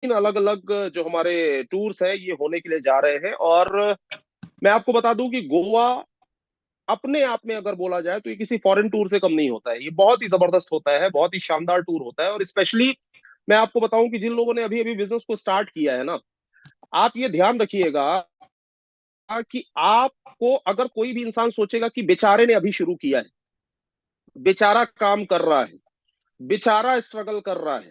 अलग अलग जो हमारे टूर्स हैं ये होने के लिए जा रहे हैं। और मैं आपको बता दूं कि गोवा अपने आप में अगर बोला जाए तो ये किसी फॉरेन टूर से कम नहीं होता है। ये बहुत ही जबरदस्त होता है, बहुत ही शानदार टूर होता है। और स्पेशली मैं आपको बताऊं कि जिन लोगों ने अभी अभी बिजनेस को स्टार्ट किया है ना, आप ये ध्यान रखिएगा कि आपको अगर कोई भी इंसान सोचेगा कि बेचारे ने अभी शुरू किया है, बेचारा काम कर रहा है, बेचारा स्ट्रगल कर रहा है,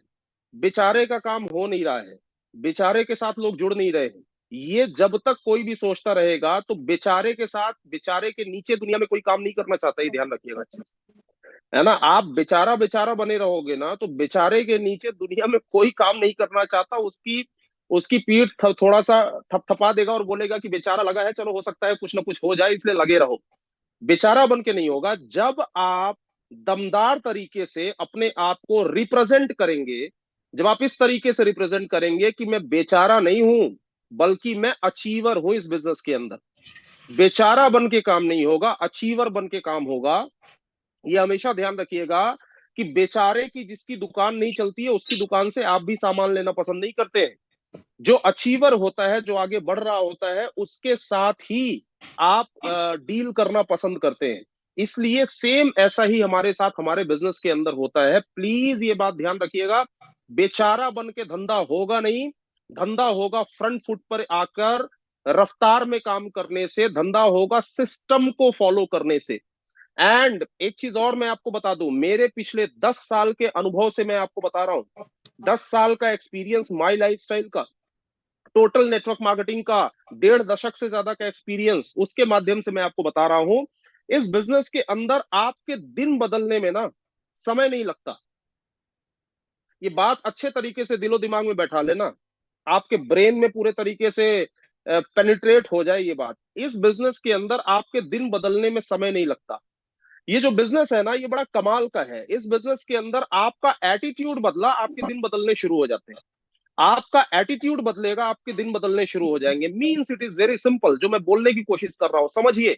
बेचारे का काम हो नहीं रहा है, बेचारे के साथ लोग जुड़ नहीं रहे हैं, ये जब तक कोई भी सोचता रहेगा तो बेचारे के साथ, बेचारे के नीचे दुनिया में कोई काम नहीं करना चाहता। ये ध्यान रखिएगा अच्छे से, है ना। आप बेचारा बेचारा बने रहोगे ना तो बेचारे के नीचे दुनिया में कोई काम नहीं करना चाहता। उसकी उसकी पीठ थोड़ा सा थपथपा देगा और बोलेगा कि बेचारा लगा है, चलो हो सकता है कुछ ना कुछ हो जाए, इसलिए लगे रहो। बेचारा बन के नहीं होगा। जब आप दमदार तरीके से अपने आप को रिप्रेजेंट करेंगे, जब आप इस तरीके से रिप्रेजेंट करेंगे कि मैं बेचारा नहीं हूं बल्कि मैं अचीवर हूं इस बिजनेस के अंदर, बेचारा बन के काम नहीं होगा, अचीवर बन के काम होगा। ये हमेशा ध्यान रखिएगा कि बेचारे की जिसकी दुकान नहीं चलती है उसकी दुकान से आप भी सामान लेना पसंद नहीं करते हैं। जो अचीवर होता है, जो आगे बढ़ रहा होता है, उसके साथ ही आप डील करना पसंद करते हैं। इसलिए सेम ऐसा ही हमारे साथ हमारे बिजनेस के अंदर होता है। प्लीज ये बात ध्यान रखिएगा, बेचारा बन के धंधा होगा नहीं। धंधा होगा फ्रंट फुट पर आकर रफ्तार में काम करने से, धंधा होगा सिस्टम को फॉलो करने से। एंड एक चीज और मैं आपको बता दूं, मेरे पिछले 10 साल के अनुभव से मैं आपको बता रहा हूं, 10 साल का एक्सपीरियंस माई लाइफस्टाइल का, टोटल नेटवर्क मार्केटिंग का 1.5 दशक से ज्यादा का एक्सपीरियंस, उसके माध्यम से मैं आपको बता रहा हूं, इस बिजनेस के अंदर आपके दिन बदलने में ना समय नहीं लगता। ये बात अच्छे तरीके से दिलो दिमाग में बैठा लेना, आपके ब्रेन में पूरे तरीके से पेनिट्रेट हो जाए ये बात। इस बिजनेस के अंदर आपके दिन बदलने में समय नहीं लगता। ये जो बिजनेस है ना, ये बड़ा कमाल का है। इस बिजनेस के अंदर आपका एटीट्यूड बदला, आपके दिन बदलने शुरू हो जाते हैं। आपका एटीट्यूड बदलेगा, आपके दिन बदलने शुरू हो जाएंगे। Means it is very simple. जो मैं बोलने की कोशिश कर रहा हूं समझिए,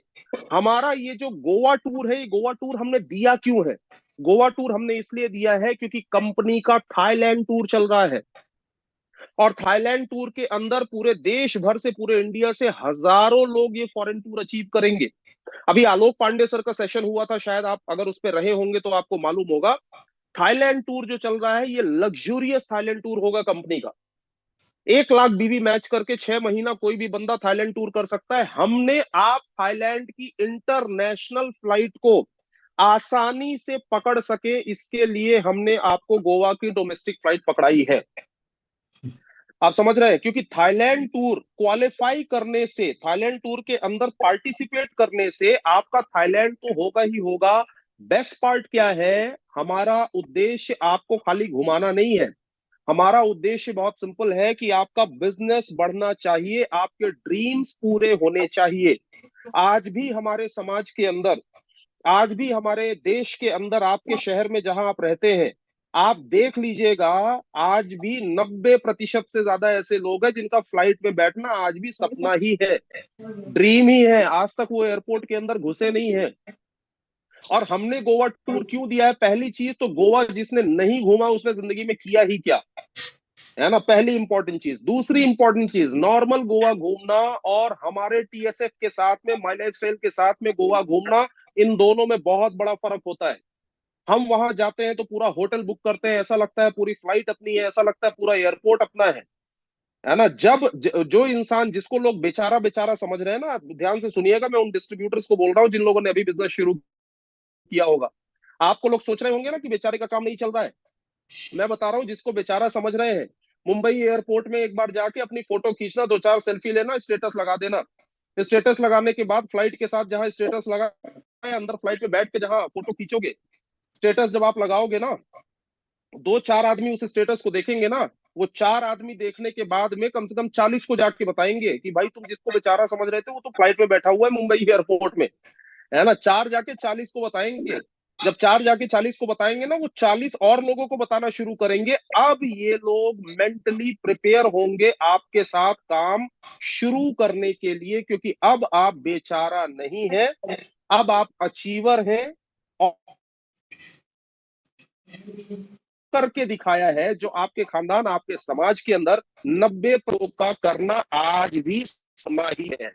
हमारा ये जो गोवा टूर है, ये गोवा टूर हमने दिया क्यों है? गोवा टूर हमने इसलिए दिया है क्योंकि कंपनी का थाईलैंड टूर चल रहा है। और थाईलैंड टूर के अंदर पूरे देश भर से, पूरे इंडिया से हजारों लोग ये फॉरेन टूर अचीव करेंगे। अभी आलोक पांडे सर का सेशन हुआ था, शायद आप अगर उस पर रहे होंगे तो आपको मालूम होगा। थाईलैंड टूर जो चल रहा है ये लग्जूरियस थाईलैंड टूर होगा कंपनी का। 1 लाख बीवी मैच करके 6 महीना कोई भी बंदा थाईलैंड टूर कर सकता है। हमने आप थाईलैंड की इंटरनेशनल फ्लाइट को आसानी से पकड़ सके, इसके लिए हमने आपको गोवा की डोमेस्टिक फ्लाइट पकड़ाई है। आप समझ रहे हैं? क्योंकि थाईलैंड टूर क्वालिफाई करने से, थाईलैंड टूर के अंदर पार्टिसिपेट करने से आपका थाईलैंड तो होगा ही होगा। बेस्ट पार्ट क्या है, हमारा उद्देश्य आपको खाली घुमाना नहीं है। हमारा उद्देश्य बहुत सिंपल है कि आपका बिजनेस बढ़ना चाहिए, आपके ड्रीम्स पूरे होने चाहिए। आज भी हमारे समाज के अंदर, आज भी हमारे देश के अंदर, आपके शहर में जहां आप रहते हैं, आप देख लीजिएगा, आज भी 90% से ज्यादा ऐसे लोग हैं जिनका फ्लाइट में बैठना आज भी सपना ही है, ड्रीम ही है। आज तक वो एयरपोर्ट के अंदर घुसे नहीं है। और हमने गोवा टूर क्यों दिया है? पहली चीज तो गोवा जिसने नहीं घूमा उसने जिंदगी में किया ही क्या, है ना, पहली इंपॉर्टेंट चीज। दूसरी इंपॉर्टेंट चीज, नॉर्मल गोवा घूमना और हमारे टीएसएफ के साथ में, माई लाइफ स्टाइल के साथ में गोवा घूमना, इन दोनों में बहुत बड़ा फर्क होता है। हम वहां जाते हैं तो पूरा होटल बुक करते हैं, ऐसा लगता है पूरी फ्लाइट अपनी है, ऐसा लगता है पूरा एयरपोर्ट अपना है ना। जब जो इंसान, जिसको लोग बेचारा बेचारा समझ रहे हैं ना, ध्यान से सुनिएगा, मैं उन डिस्ट्रीब्यूटर्स को बोल रहा हूँ जिन लोगों ने अभी बिजनेस शुरू किया होगा। आपको लोग सोच रहे होंगे ना कि बेचारे का काम नहीं चल रहा है। मैं बता रहा हूँ जिसको बेचारा समझ रहे हैं, मुंबई एयरपोर्ट में एक बार जाके अपनी फोटो खींचना, 2 4 सेल्फी लेना, स्टेटस लगा देना। स्टेटस लगाने के बाद फ्लाइट के साथ जहां स्टेटस लगा है, अंदर फ्लाइट में बैठ के जहां फोटो खींचोगे, स्टेटस जब आप लगाओगे ना, 2 4 आदमी उस स्टेटस को देखेंगे ना, वो 4 आदमी देखने के बाद में कम से कम 40 को जाके बताएंगे कि भाई तुम जिसको बेचारा समझ रहे थे वो तो फ्लाइट में बैठा हुआ है मुंबई एयरपोर्ट में, है ना। 4 जाके 40 को बताएंगे। जब 4 जाके 40 को बताएंगे ना, वो 40 और लोगों को बताना शुरू करेंगे। अब ये लोग मेंटली प्रिपेयर होंगे आपके साथ काम शुरू करने के लिए, क्योंकि अब आप बेचारा नहीं है, अब आप अचीवर हैं। और करके दिखाया है जो आपके खानदान, आपके समाज के अंदर 90% का करना आज भी समा ही है।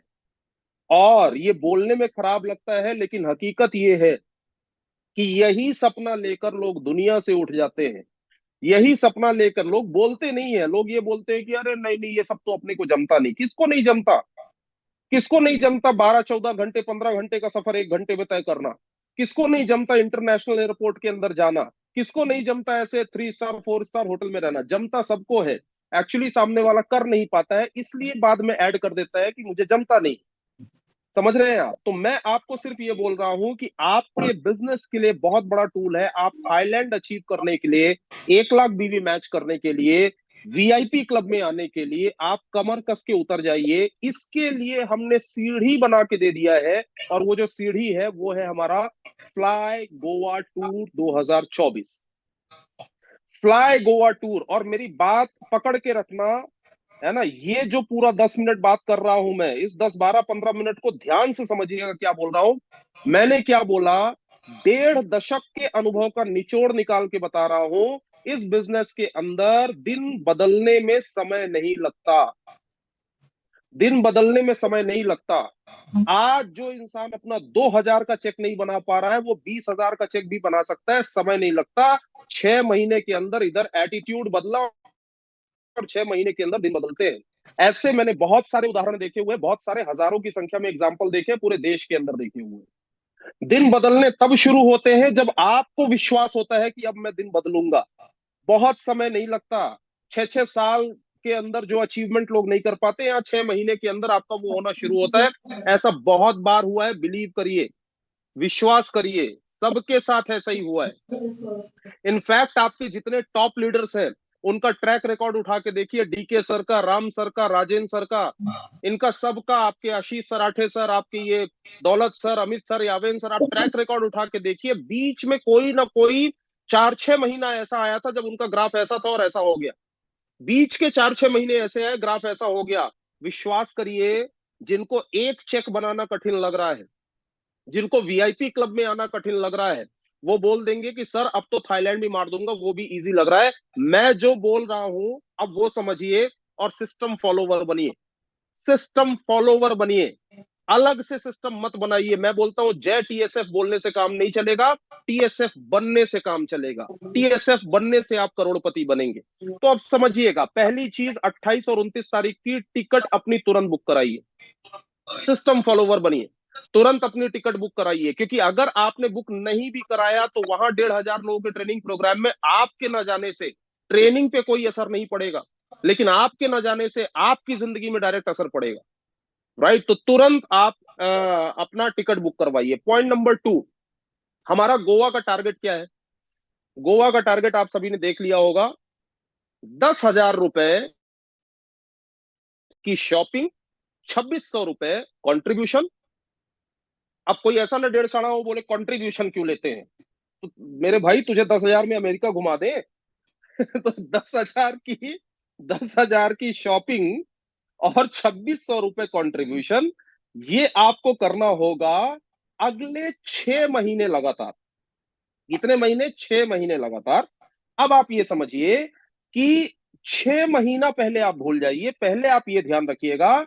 और ये बोलने में खराब लगता है, लेकिन हकीकत ये है कि यही सपना लेकर लोग दुनिया से उठ जाते हैं। यही सपना लेकर लोग बोलते नहीं है, लोग ये बोलते हैं कि अरे नहीं नहीं, ये सब तो अपने को जमता नहीं। किसको नहीं जमता? किसको नहीं जमता 12-14 घंटे, 15 घंटे का सफर 1 घंटे में तय करना? किसको नहीं जमता इंटरनेशनल एयरपोर्ट के अंदर जाना? किसको नहीं जमता ऐसे 3 स्टार 4 स्टार होटल में रहना? जमता सबको है। एक्चुअली सामने वाला कर नहीं पाता है, इसलिए बाद में ऐड कर देता है कि मुझे जमता नहीं। समझ रहे हैं आप? तो मैं आपको सिर्फ ये बोल रहा हूं कि आपके बिजनेस के लिए बहुत बड़ा टूल है। आप थाईलैंड अचीव करने के लिए, 1 लाख बीवी मैच करने के लिए, वीआईपी क्लब में आने के लिए आप कमर कस के उतर जाइए। इसके लिए हमने सीढ़ी बना के दे दिया है, और वो जो सीढ़ी है वो है हमारा fly Goa tour 2024। Fly Goa tour. और मेरी बात पकड़ के रखना, है ना? ये जो पूरा 10 मिनट बात कर रहा हूं मैं, इस 10, 12, 15 मिनट को ध्यान से समझिएगा क्या बोल रहा हूं। मैंने क्या बोला? 1.5 दशक के अनुभव का निचोड़ निकाल के बता रहा हूं। इस बिजनेस के अंदर दिन बदलने में समय नहीं लगता। दिन बदलने में समय नहीं लगता। आज जो इंसान अपना 2,000 का चेक नहीं बना पा रहा है, वो 20,000 का चेक भी बना सकता है। समय नहीं लगता। 6 महीने के अंदर इधर एटीट्यूड बदला, और 6 महीने के अंदर दिन बदलते हैं। ऐसे मैंने बहुत सारे उदाहरण देखे हुए, बहुत सारे हजारों की संख्या में एग्जाम्पल देखे, पूरे देश के अंदर देखे हुए। दिन बदलने तब शुरू होते हैं जब आपको विश्वास होता है कि अब मैं दिन बदलूंगा। बहुत समय नहीं लगता। 6-6 साल के अंदर जो अचीवमेंट लोग नहीं कर पाते, यहाँ 6 महीने के अंदर आपका वो होना शुरू होता है। ऐसा बहुत बार हुआ है, बिलीव करिए, विश्वास करिए, सबके साथ ऐसा ही हुआ है। इनफैक्ट आपके जितने टॉप लीडर्स हैं, उनका ट्रैक रिकॉर्ड उठा के देखिए, डीके सर का, राम सर का, राजेंद्र सर का, इनका सबका, आपके आशीष सराठे सर, आपके ये दौलत सर, अमित सर, यावेन सर, आप ट्रैक रिकॉर्ड उठा के देखिए, बीच में कोई ना कोई 4-6 महीना ऐसा आया था जब उनका ग्राफ ऐसा था और ऐसा हो गया। बीच के 4-6 महीने ऐसे आए, ग्राफ ऐसा हो गया। विश्वास करिए, जिनको एक चेक बनाना कठिन लग रहा है, जिनको वीआईपी क्लब में आना कठिन लग रहा है, वो बोल देंगे कि सर अब तो थाईलैंड भी मार दूंगा, वो भी इजी लग रहा है। मैं जो बोल रहा हूं अब वो समझिए, और सिस्टम फॉलोवर बनिए। सिस्टम फॉलोवर बनिए, अलग से सिस्टम मत बनाइए। मैं बोलता हूं जय टीएसएफ बोलने से काम नहीं चलेगा, टीएसएफ बनने से काम चलेगा। टीएसएफ बनने से आप करोड़पति बनेंगे। तो अब समझिएगा, पहली चीज, 28 और 29 तारीख की टिकट अपनी तुरंत बुक कराइए। सिस्टम फॉलोवर बनिए, तुरंत अपनी टिकट बुक कराइए। क्योंकि अगर आपने बुक नहीं भी कराया तो वहां 1,500 लोगों के ट्रेनिंग प्रोग्राम में आपके न जाने से ट्रेनिंग पे कोई असर नहीं पड़ेगा, लेकिन आपके न जाने से आपकी जिंदगी में डायरेक्ट असर पड़ेगा। राइट? तो तुरंत आप अपना टिकट बुक करवाइए। पॉइंट नंबर 2, हमारा गोवा का टारगेट क्या है? गोवा का टारगेट आप सभी ने देख लिया होगा, 10,000 रुपए की शॉपिंग, 2,600 रुपए कंट्रीब्यूशन। अब कोई ऐसा ना डेढ़ साड़ा हो बोले कंट्रीब्यूशन क्यों लेते हैं। तो मेरे भाई, तुझे 10,000 में अमेरिका घुमा दे तो 10,000 की शॉपिंग और 2,600 रुपए कंट्रीब्यूशन, ये आपको करना होगा अगले 6 महीने लगातार। कितने महीने? 6 महीने लगातार। अब आप ये समझिए कि 6 महीना पहले आप भूल जाइए, पहले आप ये ध्यान रखिएगा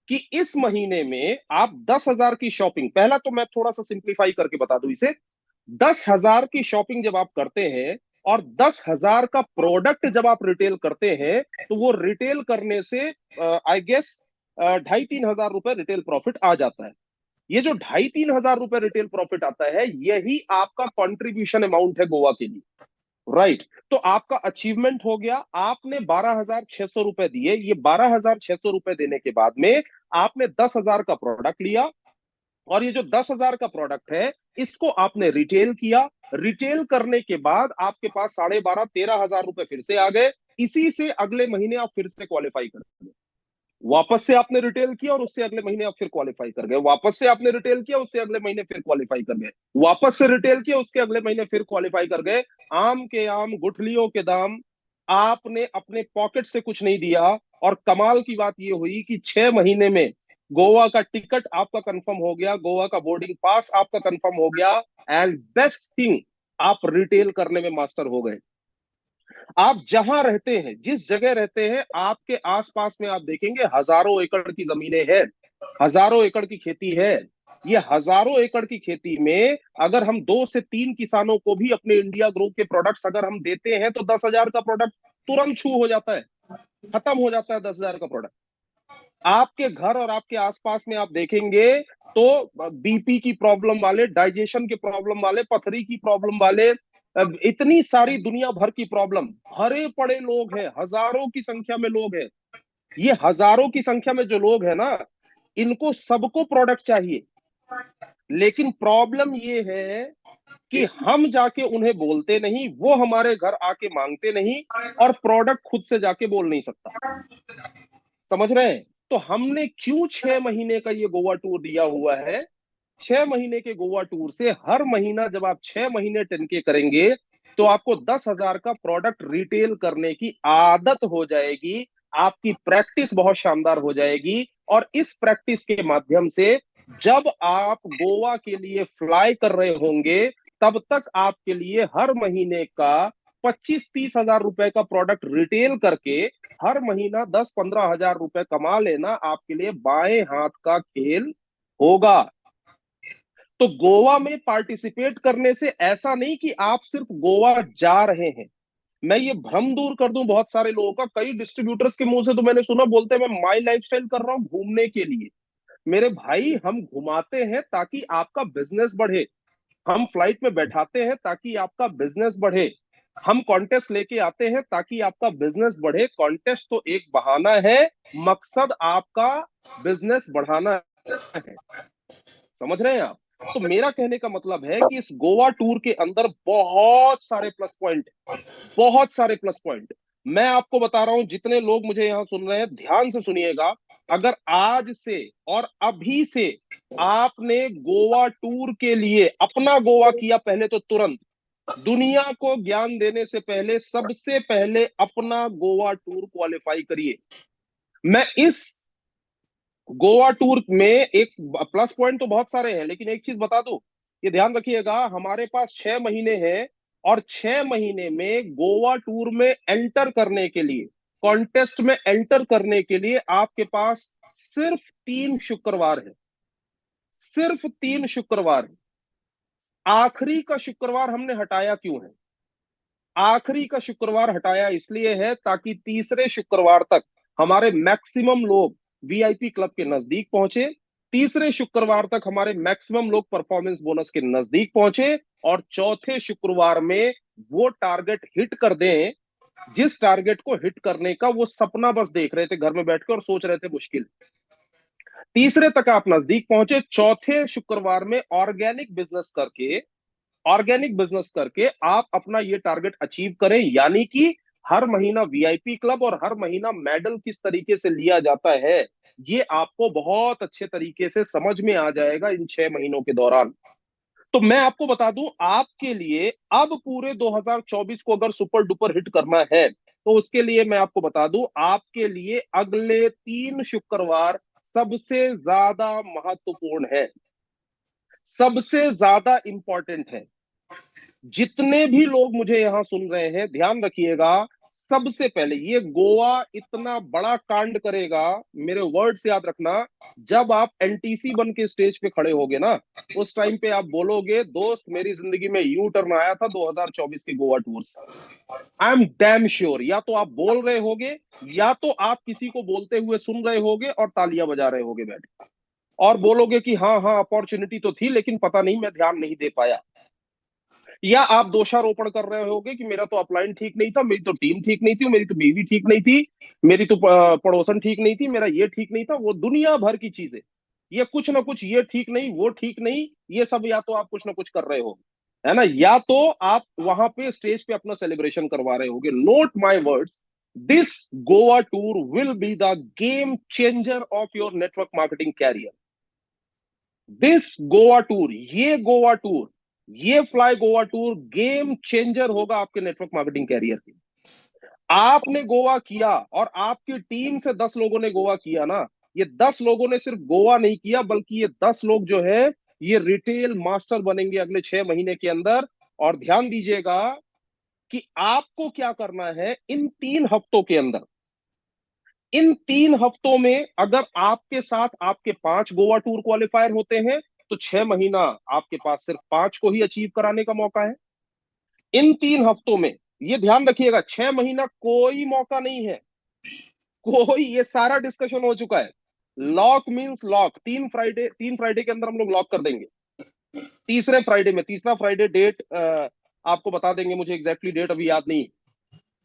कि इस महीने में आप 10,000 की शॉपिंग, पहला तो मैं थोड़ा सा सिंप्लीफाई करके बता दूं इसे। 10,000 की शॉपिंग जब आप करते हैं और 10,000 का प्रोडक्ट जब आप रिटेल करते हैं, तो वो रिटेल करने से आई गेस 2,500-3,000 रुपए रिटेल प्रॉफिट आ जाता है। ये जो 2,500-3,000 रुपए रिटेल प्रॉफिट आता है, यही आपका कंट्रीब्यूशन अमाउंट है गोवा के लिए। राइट? तो आपका अचीवमेंट हो गया, आपने 12,600 रुपए दिए। ये 12,600 रुपए देने के बाद में आपने 10,000 का प्रोडक्ट लिया, और ये जो 10,000 का प्रोडक्ट है, इसको आपने रिटेल किया। रिटेल करने के बाद आपके पास 12,500-13,000 रुपए फिर से आ गए। इसी से अगले महीने आप फिर से क्वालिफाई कर गए। वापस से आपने रिटेल किया और उससे अगले महीने आप फिर क्वालिफाई कर गए। वापस से आपने रिटेल किया, उससे अगले महीने फिर क्वालिफाई कर गए। वापस से रिटेल किया, उसके अगले महीने फिर क्वालिफाई कर गए। आम के आम, गुठलियों के दाम। आपने अपने पॉकेट से कुछ नहीं दिया। और कमाल की बात यह हुई कि 6 महीने में गोवा का टिकट आपका कंफर्म हो गया, गोवा का बोर्डिंग पास आपका कंफर्म हो गया, एंड बेस्ट थिंग, आप रिटेल करने में मास्टर हो गए। आप जहां रहते हैं, जिस जगह रहते हैं, आपके आसपास में आप देखेंगे हजारों एकड़ की जमीनें हैं, हजारों एकड़ की खेती है। ये हजारों एकड़ की खेती में अगर हम 2 से 3 किसानों को भी अपने इंडिया ग्रुप के प्रोडक्ट्स अगर हम देते हैं तो 10,000 का प्रोडक्ट तुरंत छू हो जाता है, खत्म हो जाता है 10,000 का प्रोडक्ट। आपके घर और आपके आसपास में आप देखेंगे तो बीपी की प्रॉब्लम वाले, डाइजेशन के प्रॉब्लम वाले, पथरी की प्रॉब्लम वाले, इतनी सारी दुनिया भर की प्रॉब्लम, भरे पड़े लोग हैं, हजारों की संख्या में लोग हैं। ये हजारों की संख्या में जो लोग हैं ना, इनको सबको प्रोडक्ट चाहिए, लेकिन प्रॉब्लम ये है कि हम जाके उन्हें बोलते नहीं, वो हमारे घर आके मांगते नहीं, और प्रोडक्ट खुद से जाके बोल नहीं सकता। समझ रहे हैं? तो हमने क्यों 6 महीने का ये गोवा टूर दिया हुआ है? 6 महीने के गोवा टूर से हर महीना जब आप 6 महीने 10K करेंगे तो आपको 10,000 का प्रोडक्ट रिटेल करने की आदत हो जाएगी, आपकी प्रैक्टिस बहुत शानदार हो जाएगी। और इस प्रैक्टिस के माध्यम से जब आप गोवा के लिए फ्लाई कर रहे होंगे, तब तक आपके लिए हर महीने का 25-30 हजार रुपए का प्रोडक्ट रिटेल करके हर महीना 10-15 हजार रुपए कमा लेना आपके लिए बाएं हाथ का खेल होगा। तो गोवा में पार्टिसिपेट करने से ऐसा नहीं कि आप सिर्फ गोवा जा रहे हैं। मैं ये भ्रम दूर कर दूं बहुत सारे लोगों का, कई डिस्ट्रीब्यूटर्स के मुंह से तो मैंने सुना, बोलते हैं मैं माई लाइफस्टाइल कर रहा हूं घूमने के लिए। मेरे भाई, हम घुमाते हैं ताकि आपका बिजनेस बढ़े, हम फ्लाइट में बैठाते हैं ताकि आपका बिजनेस बढ़े, हम कॉन्टेस्ट लेके आते हैं ताकि आपका बिजनेस बढ़े। कॉन्टेस्ट तो एक बहाना है, मकसद आपका बिजनेस बढ़ाना है। समझ रहे हैं आप? तो मेरा कहने का मतलब है कि इस गोवा टूर के अंदर बहुत सारे प्लस पॉइंट, बहुत सारे प्लस पॉइंट। मैं आपको बता रहा हूं, जितने लोग मुझे यहां सुन रहे हैं ध्यान से सुनिएगा। अगर आज से और अभी से आपने गोवा टूर के लिए अपना गोवा किया, पहले तो तुरंत दुनिया को ज्ञान देने से पहले सबसे पहले अपना गोवा टूर क्वालिफाई करिए। मैं इस गोवा टूर में एक प्लस पॉइंट तो बहुत सारे हैं, लेकिन एक चीज बता दूं, ये ध्यान रखिएगा, हमारे पास 6 महीने हैं, और 6 महीने में गोवा टूर में एंटर करने के लिए, कॉन्टेस्ट में एंटर करने के लिए आपके पास सिर्फ 3 शुक्रवार है, सिर्फ 3 शुक्रवार है। आखिरी का शुक्रवार हमने हटाया क्यों है? आखिरी का शुक्रवार हटाया इसलिए है ताकि तीसरे शुक्रवार तक हमारे मैक्सिमम लोग वीआईपी क्लब के नजदीक पहुंचे, तीसरे शुक्रवार तक हमारे मैक्सिमम लोग परफॉर्मेंस बोनस के नजदीक पहुंचे, और चौथे शुक्रवार में वो टारगेट हिट कर दें जिस टारगेट को हिट करने का वो सपना बस देख रहे थे घर में बैठकर और सोच रहे थे मुश्किल। तीसरे तक आप नजदीक पहुंचे, चौथे शुक्रवार में ऑर्गेनिक बिजनेस करके आप अपना ये टारगेट अचीव करें, यानी कि हर महीना वीआईपी क्लब और हर महीना मेडल किस तरीके से लिया जाता है, ये आपको बहुत अच्छे तरीके से समझ में आ जाएगा इन 6 महीनों के दौरान। तो मैं आपको बता दूं, आपके लिए अब पूरे 2024 को अगर सुपर डुपर हिट करना है, तो उसके लिए मैं आपको बता दूं, आपके लिए अगले 3 शुक्रवार सबसे ज्यादा महत्वपूर्ण है, सबसे ज्यादा इंपॉर्टेंट है। जितने भी लोग मुझे यहां सुन रहे हैं ध्यान रखिएगा, सबसे पहले ये गोवा इतना बड़ा कांड करेगा, मेरे वर्ड्स याद रखना, जब आप एनटीसी बन के स्टेज पे खड़े होगे ना, उस टाइम पे आप बोलोगे, दोस्त मेरी जिंदगी में यू टर्न आया था 2024 के गोवा टूर से। आई एम डैम श्योर, या तो आप बोल रहे होगे, या तो आप किसी को बोलते हुए सुन रहे होगे और तालियां बजा रहे होगे बैठ के, और बोलोगे कि हाँ हाँ अपॉर्चुनिटी तो थी लेकिन पता नहीं मैं ध्यान नहीं दे पाया। या आप दोषारोपण कर रहे होगे कि मेरा तो अपलाइन ठीक नहीं था, मेरी तो टीम ठीक नहीं थी, मेरी तो बीवी ठीक नहीं थी, मेरी तो पड़ोसन ठीक नहीं थी, मेरा ये ठीक नहीं था, वो दुनिया भर की चीजें, ये कुछ ना कुछ, ये ठीक नहीं, वो ठीक नहीं, ये सब या तो आप कुछ ना कुछ कर रहे हो, है ना, या तो आप वहां पे स्टेज पे अपना सेलिब्रेशन करवा रहे होगे। Note my words, this Goa tour will be the game changer of your network marketing career. This Goa tour, ये गोवा टूर, ये fly Goa tour game changer होगा आपके नेटवर्क मार्केटिंग कैरियर के। आपने गोवा किया और आपकी टीम से 10 लोगों ने गोवा किया ना, ये 10 लोगों ने सिर्फ गोवा नहीं किया, बल्कि ये 10 लोग जो है ये रिटेल मास्टर बनेंगे अगले 6 महीने के अंदर। और ध्यान दीजिएगा, कि आपको क्या करना है इन 3 हफ्तों के अंदर। इन 3 हफ्तों में अगर आपके साथ आपके 5 गोवा टूर क्वालिफायर होते हैं, तो 6 महीना आपके पास सिर्फ 5 को ही अचीव कराने का मौका है। इन 3 हफ्तों में, ये ध्यान रखिएगा, 6 महीना कोई मौका नहीं है, कोई, ये सारा डिस्कशन हो चुका है। लॉक मींस लॉक, 3 फ्राइडे के अंदर हम लोग लॉक कर देंगे। तीसरे फ्राइडे में, तीसरा फ्राइडे डेट आपको बता देंगे, मुझे एग्जैक्टली डेट अभी याद नहीं।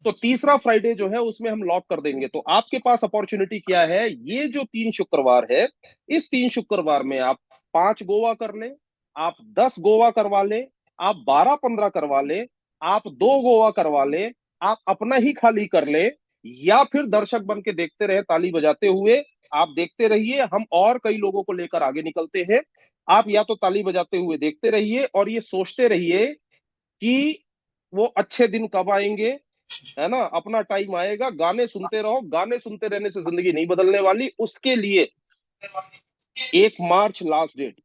तो तीसरा फ्राइडे जो है उसमें हम लॉक कर देंगे। तो आपके पास अपॉर्चुनिटी क्या है, ये जो 3 शुक्रवार है, इस 3 शुक्रवार में आप 5 गोवा कर लें, आप 10 गोवा करवा लें, आप 12-15 करवा लें, आप 2 गोवा करवा लें, आप अपना ही खाली कर लें, या फिर दर्शक बन के देखते रहे ताली बजाते हुए। आप देखते रहिए, हम और कई लोगों को लेकर आगे निकलते हैं। आप या तो ताली बजाते हुए देखते रहिए और ये सोचते रहिए कि वो अच्छे दिन कब आएंगे, है ना, अपना टाइम आएगा। गाने सुनते रहो, गाने सुनते रहने से जिंदगी नहीं बदलने वाली। उसके लिए 1 मार्च लास्ट डेट,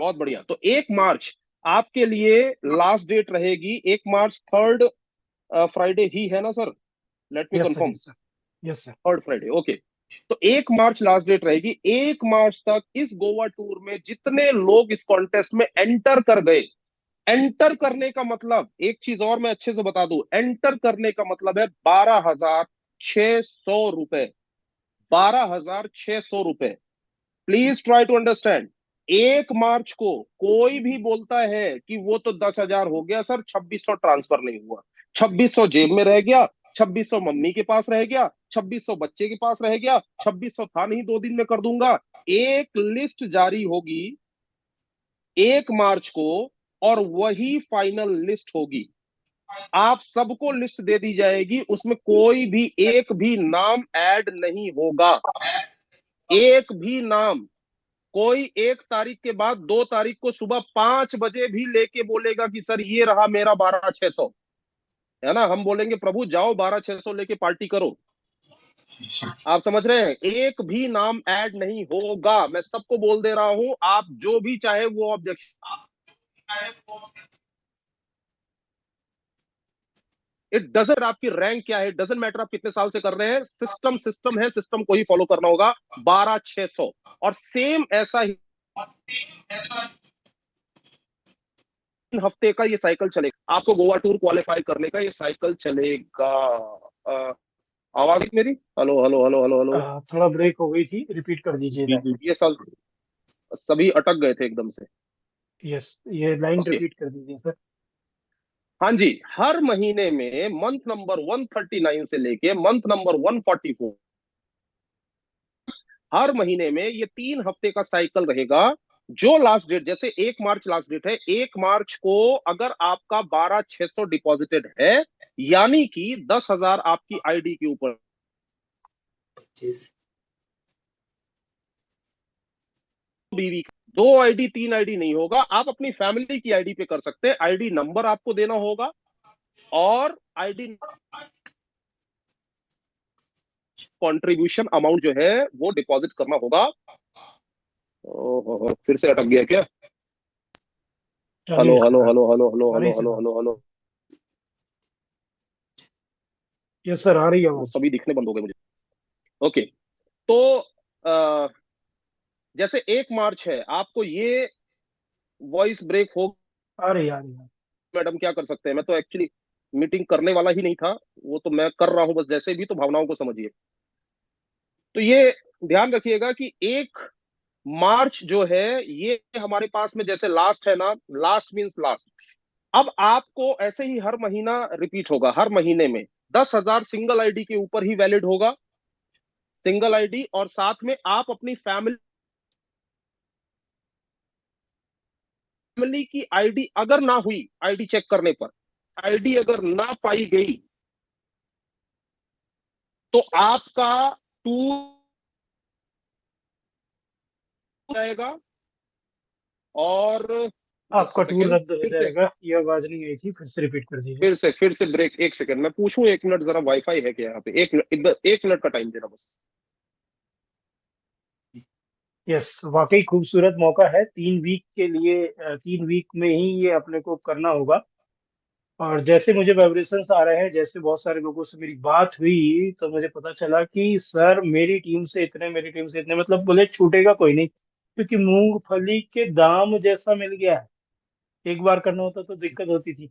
बहुत बढ़िया। तो 1 मार्च आपके लिए लास्ट डेट रहेगी। 1 मार्च थर्ड फ्राइडे ही है ना sir? Let me yes sir, confirm. Yes sir, yes sir. Third Friday, okay. तो 1 मार्च लास्ट डेट रहेगी। 1 मार्च तक इस गोवा टूर में जितने लोग इस कॉन्टेस्ट में एंटर कर गए, एंटर करने का मतलब, एक चीज और मैं अच्छे से बता दूं, एंटर करने का मतलब है 12,600 रुपए। 12,600 रुपए। Please try to understand. 1 मार्च को कोई भी बोलता है कि वो तो 10,000 हो गया सर, 2,600 ट्रांसफर नहीं हुआ, 2,600 जेब में रह गया, 2,600 मम्मी के पास रह गया, 2,600 बच्चे के पास रह गया, 2,600 था नहीं, 2 दिन में कर दूंगा। एक लिस्ट जारी होगी 1 मार्च को, और वही फाइनल लिस्ट होगी। आप सबको लिस्ट दे दी जाएगी, उसमें कोई भी एक भी नाम ऐड नहीं होगा। एक भी नाम। कोई 1 तारीख के बाद 2 तारीख को सुबह 5 बजे भी लेके बोलेगा कि सर ये रहा मेरा 12,600, है ना, हम बोलेंगे प्रभु जाओ 12,600 लेके पार्टी करो। आप समझ रहे हैं? एक भी नाम ऐड नहीं होगा, मैं सबको बोल दे रहा हूं। आप जो भी चाहे वो ऑब्जेक्शन, इट डजेंट आपकी रैंक क्या है, डजेंट मैटर आप कितने साल से कर रहे हैं, सिस्टम सिस्टम है, सिस्टम को ही फॉलो करना होगा। 12,600। और सेम ऐसा ही 3 हफ्ते का ये साइकिल चलेगा, आपको गोवा टूर क्वालिफाई करने का ये साइकिल चलेगा। अ, आवाज मेरी, hello hello hello hello hello. थोड़ा ब्रेक हो गई थी, रिपीट कर जी दीजिएगा। जी, ये साल सभी अटक गए थे एकदम से। यस, ये लाइन ओके, रिपीट कर दीजिए सर। हाँ जी। हर महीने में मंथ नंबर 139 से लेके मंथ नंबर 144, हर महीने में ये 3 हफ्ते का साइकिल रहेगा। जो लास्ट डेट, जैसे 1 मार्च लास्ट डेट है, 1 मार्च को अगर आपका 12,600 डिपॉजिटेड है, यानी कि 10,000 आपकी आईडी के ऊपर, बीवी, 2 आईडी 3 आईडी नहीं होगा, आप अपनी फैमिली की आईडी पे कर सकते हैं। आईडी नंबर आपको देना होगा और आईडी कंट्रीब्यूशन अमाउंट जो है वो डिपॉजिट करना होगा। ओहो, फिर से अटक गया क्या? हेलो चलिए sir, hello hello hello hello आ रही हेलो सर हेलो बात। Hello hello. यस सर, आ रही है वो आवाज। सभी दिखने बंद हो गए मुझे। ओके। तो अ, जैसे 1 मार्च है, आपको ये वॉइस ब्रेक हो, आ रही है, आ रही है। मैडम क्या कर सकते हैं? मैं तो एक्चुअली मीटिंग करने वाला ही नहीं था, वो तो मैं कर रहा हूं बस, जैसे भी, तो भावनाओं को समझिए। तो ये ध्यान रखिएगा कि 1 मार्च जो है, ये हमारे पास में जैसे लास्ट है ना, लास्ट मीन्स लास्ट। अब आपको ऐसे ही हर महीना रिपीट होगा, हर महीने में 10,000 सिंगल आईडी के ऊपर ही वैलिड होगा, सिंगल आईडी। और साथ में आप अपनी फैमिली की आईडी अगर ना हुई, आईडी चेक करने पर आईडी अगर ना पाई गई, तो आपका टूर जाएगा। और जस्ट आपका टूर सेकेंड, रद्द हो फिर से, जाएगा। ये आवाज नहीं आई थी, फिर से रिपीट कर दीजिए। फिर से ब्रेक, 1 सेकेंड मैं पूछूं, 1 मिनट जरा, वाईफाई है क्या यहाँ पे? 1 मिनट, 1 मिनट का टाइम देना बस। यस, वाकई खूबसूरत मौका है। 3 वीक के लिए, 3 वीक में ही ये अपने को करना होगा। और जैसे मुझे वाइब्रेशंस आ रहे हैं, जैसे बहुत सारे लोगों से मेरी बात हुई, तो मुझे पता चला कि सर मेरी टीम से इतने, मेरी टीम से इतने, मतलब बोले छूटेगा कोई नहीं, क्योंकि मूंगफली के दाम जैसा मिल गया है। एक बार करना होता तो दिक्कत होती थी।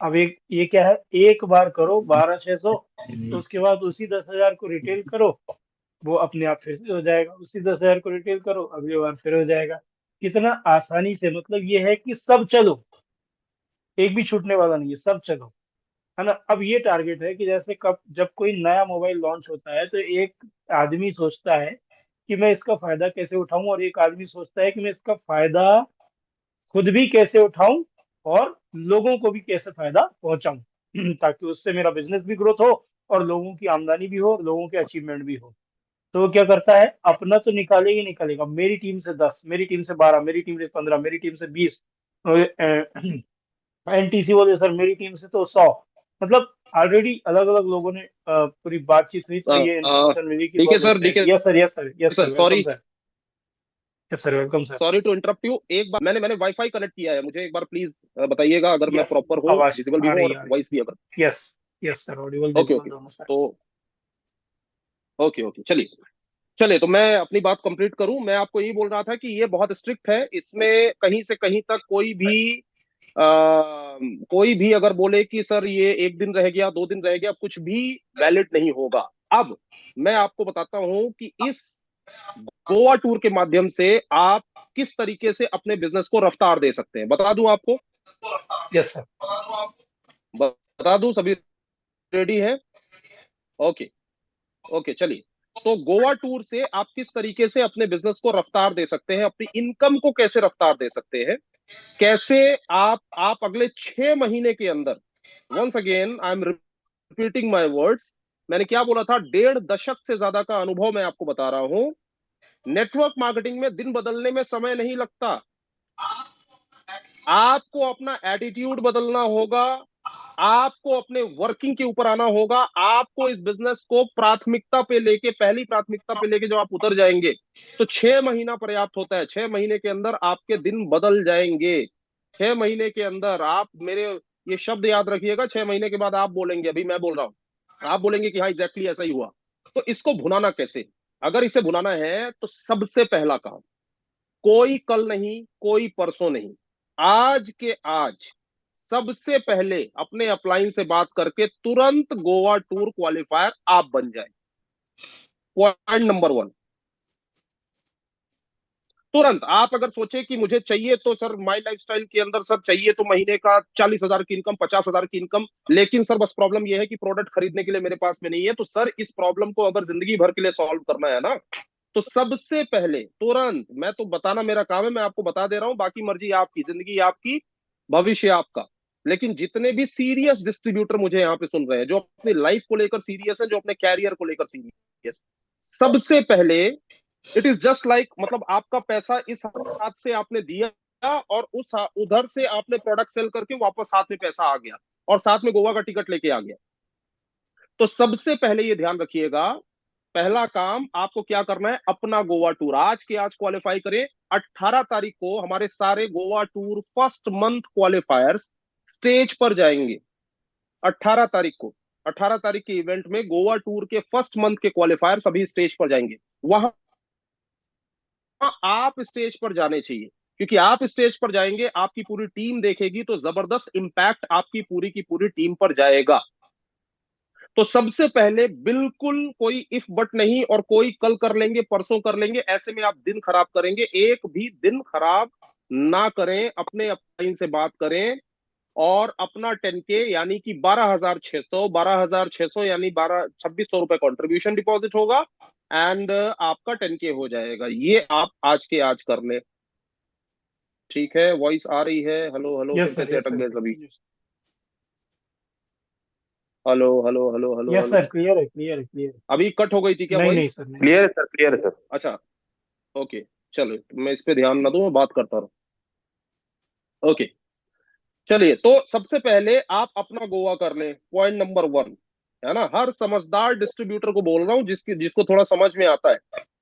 अब एक ये क्या है, एक बार करो 12,600, तो उसके बाद उसी 10,000 को रिटेल करो, वो अपने आप फिर से हो जाएगा। उसी 10,000 को रिटेल करो, अगली बार फिर हो जाएगा। कितना आसानी से, मतलब ये है कि सब चलो, एक भी छूटने वाला नहीं है, सब चलो, है ना। अब ये टारगेट है कि जैसे कब जब कोई नया मोबाइल लॉन्च होता है, तो एक आदमी सोचता है कि मैं इसका फायदा कैसे उठाऊं, और एक आदमी सोचता है कि मैं इसका फायदा खुद भी कैसे उठाऊं, और लोगों को भी कैसे फायदा पहुंचाऊं, ताकि उससे मेरा बिजनेस भी ग्रोथ हो, और लोगों की आमदनी भी हो, और लोगों के अचीवमेंट भी हो। तो वो क्या करता है, अपना तो निकालेगा ही निकालेगा, मेरी टीम से 10, मेरी टीम से 12, मेरी टीम से 15, मेरी टीम से 20, एनटीसी बोले सर मेरी टीम से तो 100। मतलब ऑलरेडी अलग अलग लोगों ने पूरी बातचीत हुई, तो ये इन्फॉर्मेशन मिली कि ठीक है बहुत सर, अच्छे हैं। ठीक है yes sir, yes sir, yes sir, sir, welcome sorry, sir. Yes sir, welcome sir. Sorry to interrupt you. एक बार मैंने वाईफाई कनेक्ट किया है, मुझे एक बार प्लीज बताइएगा, अगर मैं यस, प्रॉपर हूँ, आवाज विजिबल भी आ हूँ रही और है, आ रही वॉइस भी अगर। है। Yes, yes sir, Audible okay visible okay, दोनों सर। तो ओके ओके, चलिए, चलिए तो मैं अपनी बात कंप्लीट करूं। मैं आपको यही बोल रहा था कि ये बहुत स्ट्रिक्ट है, इसमें कहीं से कहीं तक कोई भी अगर बोले कि सर ये एक दिन रह गया, 2 दिन रह गया, कुछ भी वैलिड नहीं होगा। अब मैं आपको बताता हूं कि इस गोवा टूर के माध्यम से आप किस तरीके से अपने बिजनेस को रफ्तार दे सकते हैं, बता दूं आपको। Yes sir. बता दूं, सभी रेडी है? ओके, ओके, चलिए। तो गोवा टूर से आप किस तरीके से अपने बिजनेस को रफ्तार दे सकते हैं, अपनी इनकम को कैसे रफ्तार दे सकते हैं, कैसे आप अगले 6 महीने के अंदर, once again I am repeating my words, मैंने क्या बोला था, 1.5 दशक से ज्यादा का अनुभव मैं आपको बता रहा हूं। नेटवर्क मार्केटिंग में दिन बदलने में समय नहीं लगता। आपको अपना एटीट्यूड बदलना होगा, आपको अपने वर्किंग के ऊपर आना होगा, आपको इस बिजनेस को प्राथमिकता पे लेके, पहली प्राथमिकता पे लेके जब आप उतर जाएंगे, तो 6 महीना पर्याप्त होता है। 6 महीने के अंदर आपके दिन बदल जाएंगे। 6 महीने के अंदर आप मेरे ये शब्द याद रखिएगा, 6 महीने के बाद आप बोलेंगे, अभी मैं बोल रहा हूं, आप बोलेंगे कि हाँ एग्जैक्टली ऐसा ही हुआ। तो इसको भुनाना कैसे? अगर इसे भुनाना है तो सबसे पहला काम, कोई कल नहीं, कोई परसों नहीं, आज के आज सबसे पहले अपने अपलाइन से बात करके तुरंत गोवा टूर क्वालिफायर आप बन जाए। पॉइंट नंबर 1, तुरंत। आप अगर सोचे कि मुझे चाहिए तो सर माई लाइफस्टाइल के अंदर सर चाहिए तो महीने का 40,000 की इनकम, 50,000 की इनकम, लेकिन सर बस प्रॉब्लम यह है कि प्रोडक्ट खरीदने के लिए मेरे पास में नहीं है, तो सर इस प्रॉब्लम को अगर जिंदगी भर के लिए सॉल्व करना है ना, तो सबसे पहले तुरंत, मैं तो बताना मेरा काम है, मैं आपको बता दे रहा हूं, बाकी मर्जी आपकी, जिंदगी आपकी, भविष्य आपका। लेकिन जितने भी सीरियस डिस्ट्रीब्यूटर मुझे यहाँ पे सुन रहे हैं, जो अपनी लाइफ को लेकर सीरियस है, जो अपने कैरियर को लेकर सीरियस, सबसे पहले इट इज जस्ट लाइक, मतलब आपका पैसा इस हाथ से आपने दिया, और उधर से आपने प्रोडक्ट सेल करके वापस हाथ में पैसा आ गया, और साथ में गोवा का टिकट लेके आ गया। तो सबसे पहले ये ध्यान रखिएगा, पहला काम आपको क्या करना है, अपना गोवा टूर आज के आज क्वालिफाई करें। 18 तारीख को हमारे सारे Goa tour first month क्वालिफायर्स stage पर जाएंगे। 18 तारीख को, 18 तारीख के इवेंट में गोवा टूर के फर्स्ट मंथ के क्वालिफायर सभी स्टेज पर जाएंगे। वहां आप स्टेज पर जाने चाहिए, क्योंकि आप स्टेज पर जाएंगे, आपकी पूरी टीम देखेगी, तो जबरदस्त इंपैक्ट आपकी पूरी की पूरी टीम पर जाएगा। तो सबसे पहले बिल्कुल कोई इफ बट नहीं, और कोई कल कर लेंगे, परसों कर लेंगे, ऐसे में आप दिन खराब करेंगे। एक भी दिन खराब ना करें, अपने अपलाइन से बात करें, और अपना 10K यानी कि 12,600, 12,600 यानी 1,600 रुपए कॉन्ट्रीब्यूशन डिपॉजिट होगा, एंड आपका 10K हो जाएगा। ये आप आज के आज कर ले। ठीक है, वॉइस आ रही है? हेलो हेलो, यस फिर सर, कैसे यस अटक सर, गए सभी? Hello hello hello hello yes hello. Sir, clear है, क्लियर है, क्लियर है। अभी कट हो गई थी क्या नहीं नहीं वॉइस? सर, नहीं। क्लियर है सर, क्लियर है सर। अच्छा, ओके, चलो, तो मैं इस पे ध्यान ना दूं, मैं बात करता रहूं। ओके, चलिए, तो सबसे पहले आप अपना गोवा कर लें, पॉइंट नंबर 1, है ना। हर समझदार डिस्ट्रीब्यूटर को बोल रहा हूँ, जिसको थोड़ा समझ में आता है,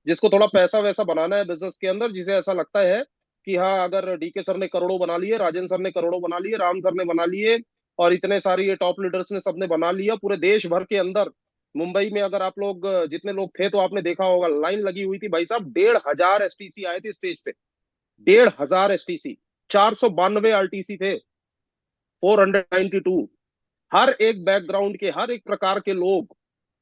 जिसको थोड़ा पैसा वैसा बनाना है बिजनेस के अंदर, जिसे ऐसा लगता है कि हाँ, अगर डीके सर ने करोड़ों बना लिए, राजन सर ने करोड़ों बना लिए, राम सर ने बना लिए, और इतने सारे ये टॉप लीडर्स ने सबने बना लिया पूरे देश भर के अंदर। मुंबई में अगर आप लोग जितने लोग थे तो आपने देखा होगा, लाइन लगी हुई थी भाई साहब, 1,500 एसटीसी आए थे स्टेज पे। 1,500 एसटीसी, 492 आरटीसी थे, 492। हर एक बैकग्राउंड के, हर एक प्रकार के लोग।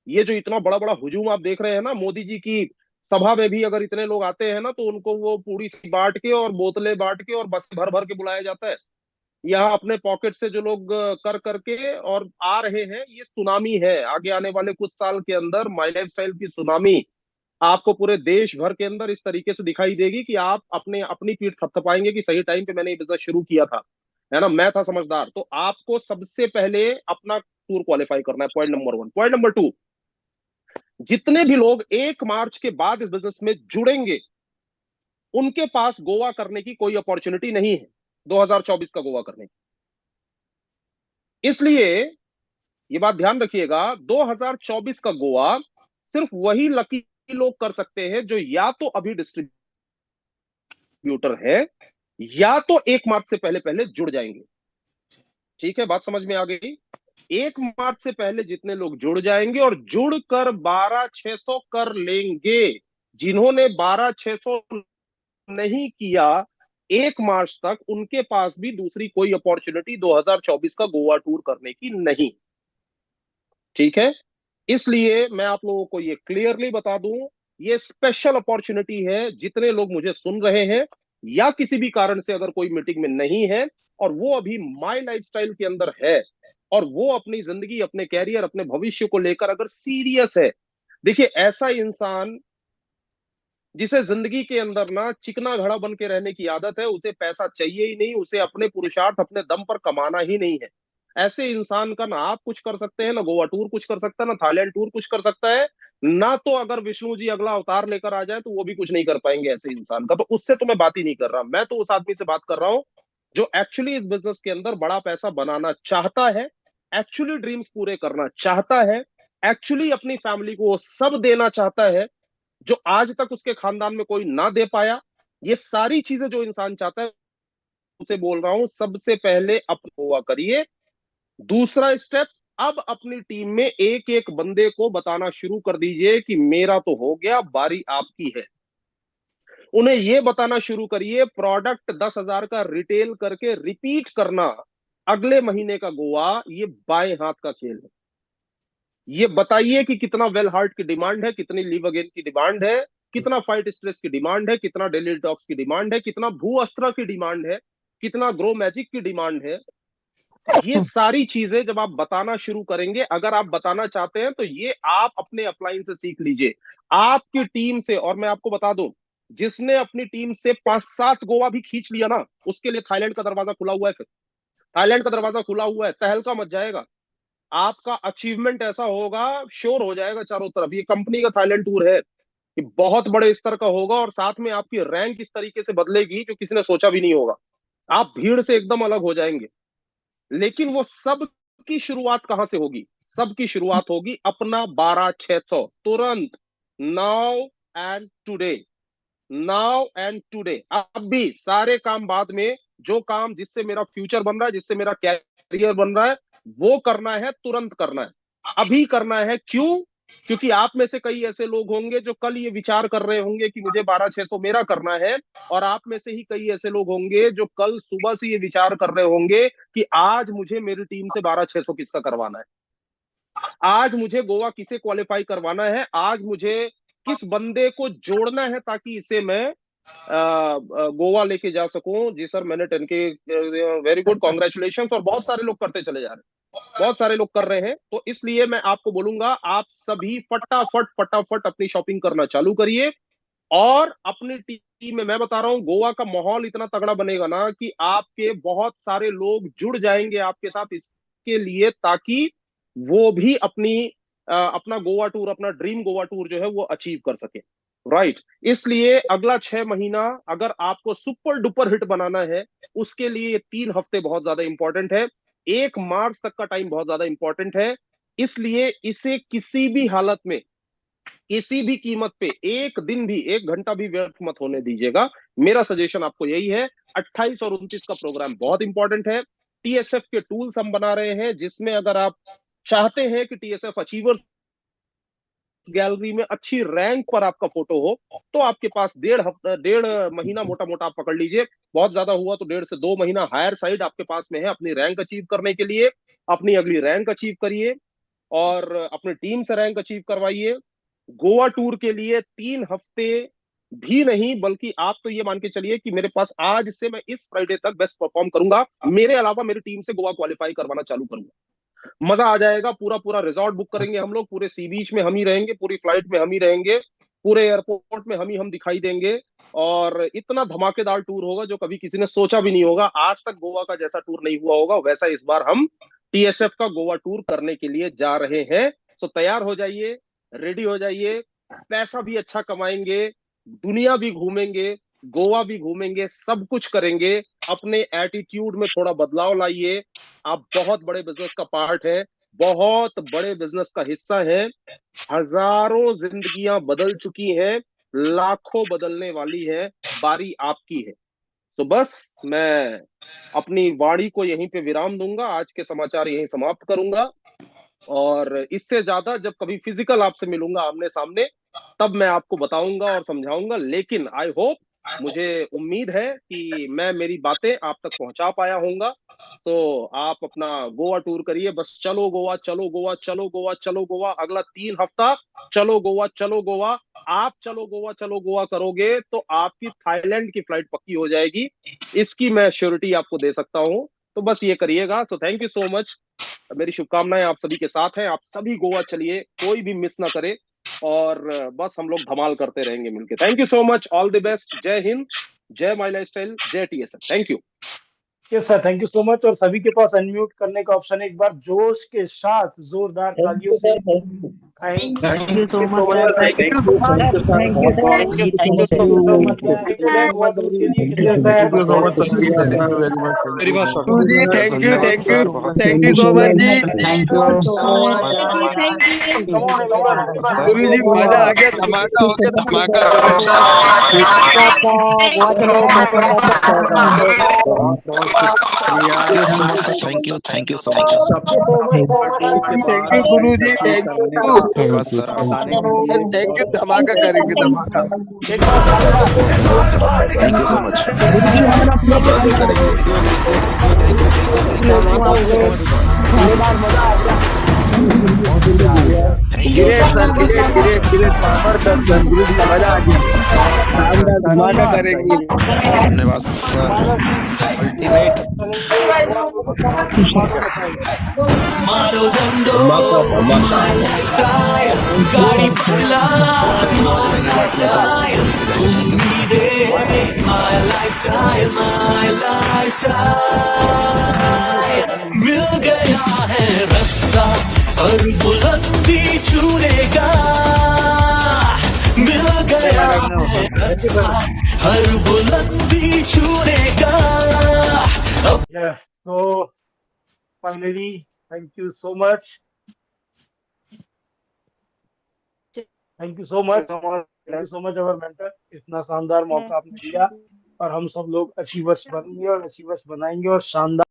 ये जो इतना बड़ा बड़ा हुजूम आप देख रहे हैं ना, मोदी जी की सभा में भी अगर इतने लोग आते हैं ना, तो उनको वो पूरी सी बांट के और बोतलें बांट के और बस भर भर के बुलाया जाता है। यहाँ अपने पॉकेट से जो लोग कर करके और आ रहे हैं, ये सुनामी है। आगे आने वाले कुछ साल के अंदर माई लाइफ स्टाइल की सुनामी आपको पूरे देश भर के अंदर इस तरीके से दिखाई देगी कि आप अपने अपनी पीठ थपथपाएंगे कि सही टाइम पे मैंने ये बिजनेस शुरू किया था, है ना, मैं था समझदार। तो आपको सबसे पहले अपना टूर क्वालिफाई करना है, पॉइंट नंबर 1। पॉइंट नंबर 2, जितने भी लोग 1 मार्च के बाद इस बिजनेस में जुड़ेंगे, उनके पास गोवा करने की कोई अपॉर्चुनिटी नहीं है, 2024 का गोवा करने की। इसलिए ये बात ध्यान रखिएगा, 2024 का गोवा सिर्फ वही लकी लोग कर सकते हैं जो या तो अभी डिस्ट्रीब्यूटर है, या तो 1 मार्च से पहले पहले जुड़ जाएंगे। ठीक है, बात समझ में आ गई? 1 मार्च से पहले जितने लोग जुड़ जाएंगे और जुड़कर 12,600 कर लेंगे, जिन्होंने 12,600 नहीं किया 1 मार्च तक, उनके पास भी दूसरी कोई अपॉर्चुनिटी 2024 का गोवा टूर करने की नहीं। ठीक है, इसलिए मैं आप लोगों को ये क्लियरली बता दूं, ये स्पेशल अपॉर्चुनिटी है। जितने लोग मुझे सुन रहे हैं या किसी भी कारण से अगर कोई मीटिंग में नहीं है और वो अभी माई लाइफस्टाइल के अंदर है और वो अपनी जिंदगी, अपने कैरियर, अपने भविष्य को लेकर अगर सीरियस है, देखिए ऐसा इंसान जिसे जिंदगी के अंदर ना चिकना घड़ा बन के रहने की आदत है, उसे पैसा चाहिए ही नहीं, उसे अपने पुरुषार्थ अपने दम पर कमाना ही नहीं है, ऐसे इंसान का ना आप कुछ कर सकते हैं, ना गोवा टूर कुछ कर सकता है, ना थाईलैंड टूर कुछ कर सकता है, ना तो अगर विष्णु जी अगला अवतार लेकर आ जाए तो वो भी कुछ नहीं कर पाएंगे ऐसे इंसान का। तो उससे तो मैं बात ही नहीं कर रहा, मैं तो उस आदमी से बात कर रहा हूं जो एक्चुअली इस बिजनेस के अंदर बड़ा पैसा बनाना चाहता है, एक्चुअली ड्रीम्स पूरे करना चाहता है, एक्चुअली अपनी फैमिली को वो सब देना चाहता है जो आज तक उसके खानदान में कोई ना दे पाया। ये सारी चीजें जो इंसान चाहता है, उसे बोल रहा हूं सबसे पहले अपना गोवा करिए। दूसरा स्टेप, अब अपनी टीम में एक एक बंदे को बताना शुरू कर दीजिए कि मेरा तो हो गया, बारी आपकी है। उन्हें यह बताना शुरू करिए, प्रोडक्ट 10,000 का रिटेल करके रिपीट करना अगले महीने का गोवा, ये बाएं हाथ का खेल है। ये बताइए कि कितना वेल हार्ट की डिमांड है, कितनी लिव अगेन की डिमांड है, कितना फाइट स्ट्रेस की डिमांड है, कितना डेली टॉक्स की डिमांड है, कितना भू अस्त्र की डिमांड है, कितना ग्रो मैजिक की डिमांड है। ये सारी चीजें जब आप बताना शुरू करेंगे, अगर आप बताना चाहते हैं तो ये आप अपने अपलाइन से सीख लीजिए, आपकी टीम से। और मैं आपको बता दूं, जिसने अपनी टीम से 5-7 गोवा भी खींच लिया ना, उसके लिए थाईलैंड का दरवाजा खुला हुआ है। फिर थाईलैंड का दरवाजा खुला हुआ है, तहलका मच जाएगा, आपका अचीवमेंट ऐसा होगा, शोर हो जाएगा चारों तरफ। ये कंपनी का थाईलैंड टूर है कि बहुत बड़े स्तर का होगा और साथ में आपकी रैंक इस तरीके से बदलेगी जो किसी ने सोचा भी नहीं होगा। आप भीड़ से एकदम अलग हो जाएंगे। लेकिन वो सब की शुरुआत कहां से होगी? सबकी शुरुआत होगी अपना 12,600, तुरंत, now and today, now and today. अब भी सारे काम बाद में, जो काम जिससे मेरा फ्यूचर बन रहा है, जिससे मेरा कैरियर बन रहा है, वो करना है, तुरंत करना है, अभी करना है। क्यों? क्योंकि आप में से कई ऐसे लोग होंगे जो कल ये विचार कर रहे होंगे कि मुझे 12,600 मेरा करना है, और आप में से ही कई ऐसे लोग होंगे जो कल सुबह से ये विचार कर रहे होंगे कि आज मुझे मेरी टीम से 12,600 किसका करवाना है, आज मुझे गोवा किसे क्वालिफाई करवाना है, आज मुझे किस बंदे को जोड़ना है ताकि इसे मैं गोवा लेके जा सकूं। जी सर, मैंने 10K, वेरी गुड, कॉन्ग्रेचुलेशन। और बहुत सारे लोग करते चले जा रहे हैं, बहुत सारे लोग कर रहे हैं। तो इसलिए मैं आपको बोलूंगा, आप सभी फटाफट फटाफट अपनी शॉपिंग करना चालू करिए। और अपनी टीम में, मैं बता रहा हूं, गोवा का माहौल इतना तगड़ा बनेगा ना कि आपके बहुत सारे लोग जुड़ जाएंगे आपके साथ इसके लिए, ताकि वो भी अपना गोवा टूर, अपना ड्रीम गोवा टूर जो है वो अचीव कर सके। राइट, इसलिए अगला 6 महीना अगर आपको सुपर डुपर हिट बनाना है, उसके लिए ये 3 हफ्ते बहुत ज्यादा इंपॉर्टेंट है, 1 मार्च तक का टाइम बहुत ज्यादा इंपॉर्टेंट है। इसलिए इसे किसी भी हालत में, किसी भी कीमत पे, एक दिन भी, 1 घंटा भी व्यर्थ मत होने दीजिएगा। मेरा सजेशन आपको यही है। 28 और 29 का प्रोग्राम बहुत इंपॉर्टेंट है। टीएसएफ के टूल्स हम बना रहे हैं, जिसमें अगर आप चाहते हैं कि टीएसएफ अचीवर्स गैलरी में अच्छी रैंक पर आपका फोटो हो, तो आपके पास 1.5 महीना मोटा मोटा आप पकड़ लीजिए, बहुत ज्यादा हुआ तो 1.5 से 2 महीना हायर साइड आपके पास में है अपनी रैंक अचीव करने के लिए। अपनी अगली रैंक अचीव करिए और अपनी टीम से रैंक अचीव करवाइए। गोवा टूर के लिए 3 हफ्ते भी नहीं, बल्कि आप तो ये मान के चलिए कि मेरे पास आज से मैं इस फ्राइडे तक बेस्ट परफॉर्म करूंगा, मेरे अलावा मेरी टीम से गोवा क्वालिफाई करवाना चालू करूंगा। मजा आ जाएगा। पूरा पूरा रिजॉर्ट बुक करेंगे हम लोग, पूरे सी बीच में हम ही रहेंगे, पूरी फ्लाइट में हम ही रहेंगे, पूरे एयरपोर्ट में हम दिखाई देंगे। और इतना धमाकेदार टूर होगा जो कभी किसी ने सोचा भी नहीं होगा। आज तक गोवा का जैसा टूर नहीं हुआ होगा, वैसा इस बार हम टीएसएफ का गोवा टूर करने के लिए जा रहे हैं। सो तैयार हो जाइए, रेडी हो जाइए। पैसा भी अच्छा कमाएंगे, दुनिया भी घूमेंगे, गोवा भी घूमेंगे, सब कुछ करेंगे। अपने एटीट्यूड में थोड़ा बदलाव लाइए। आप बहुत बड़े बिजनेस का पार्ट है, बहुत बड़े बिजनेस का हिस्सा है। हजारों जिंदगियां बदल चुकी हैं, लाखों बदलने वाली है, बारी आपकी है। तो बस मैं अपनी वाणी को यहीं पे विराम दूंगा, आज के समाचार यहीं समाप्त करूंगा। और इससे ज्यादा जब कभी फिजिकल आपसे मिलूंगा आमने सामने, तब मैं आपको बताऊंगा और समझाऊंगा। लेकिन आई होप, मुझे उम्मीद है कि मैं मेरी बातें आप तक पहुंचा पाया होऊंगा। सो आप अपना गोवा टूर करिए, बस चलो गोवा, चलो गोवा, चलो गोवा, चलो गोवा। अगला 3 हफ्ता चलो गोवा, चलो गोवा। आप चलो गोवा, चलो गोवा करोगे तो आपकी थाईलैंड की फ्लाइट पक्की हो जाएगी, इसकी मैं श्योरिटी आपको दे सकता हूं। तो बस ये करिएगा। सो थैंक यू सो मच। मेरी शुभकामनाएं आप सभी के साथ हैं। आप सभी गोवा चलिए, कोई भी मिस ना करे। और बस हम लोग धमाल करते रहेंगे मिलके। Thank you so much, all the best. जय हिंद, जय माई लाइफस्टाइल, जय TSF. Thank you. Yes sir, thank you so much. और सभी के पास अनम्यूट करने का ऑप्शन है, एक बार जोश के साथ जोरदार थैंक तालियों यू से sir, thank you. Thank you so thank much you sir, thank thank you you so thank much. You sir, बहुत बहुत thank you thank so you much. So thank you so much. Much. Excited है Goa tour के लिए, कितने thank you so sir? Much sir, very much sir. गुरु जी thank you thank you thank you so much जी। Thank you so much. Come on everyone, गुरु जी मजा आ गया, धमाका हो गया, धमाका हो गया एकदम। गोवा चलो, मैं तो बहुत बहुत शुक्रिया। Thank you so much. Thank you गुरु जी, थैंक यू धन्यवाद सर, आप आने के लिए थैंक यू। बहुत धमाका करेंगे, धमाका। एक बार ताली बजाते हैं जोरदार थैंक यू सो ताली। मच। जल्दी करेंगे। धमाका हो गया, मजेदार, मजा आ गया। Great sir, great great great, जबरदस्त सर, गुरु जी मजा आ गया, शानदार धमाका करेंगे। धन्यवाद सर, अल्टीमेट। धमाका मचाएंगे। धमाका धमाका। गाड़ी बदला my lifestyle, उम्मीदें my lifestyle, my lifestyle, मिल गया है रास्ता हर बुलंदी छूने मिल गया है रास्ता हर बुलंदी छूने Yes, so finally, thank you so much. Thank you so much. Thank you so much our mentor. इतना शानदार मौका आपने दिया और हम सब लोग अचीवर्स बनेंगे और अचीवर्स बनाएंगे और शानदार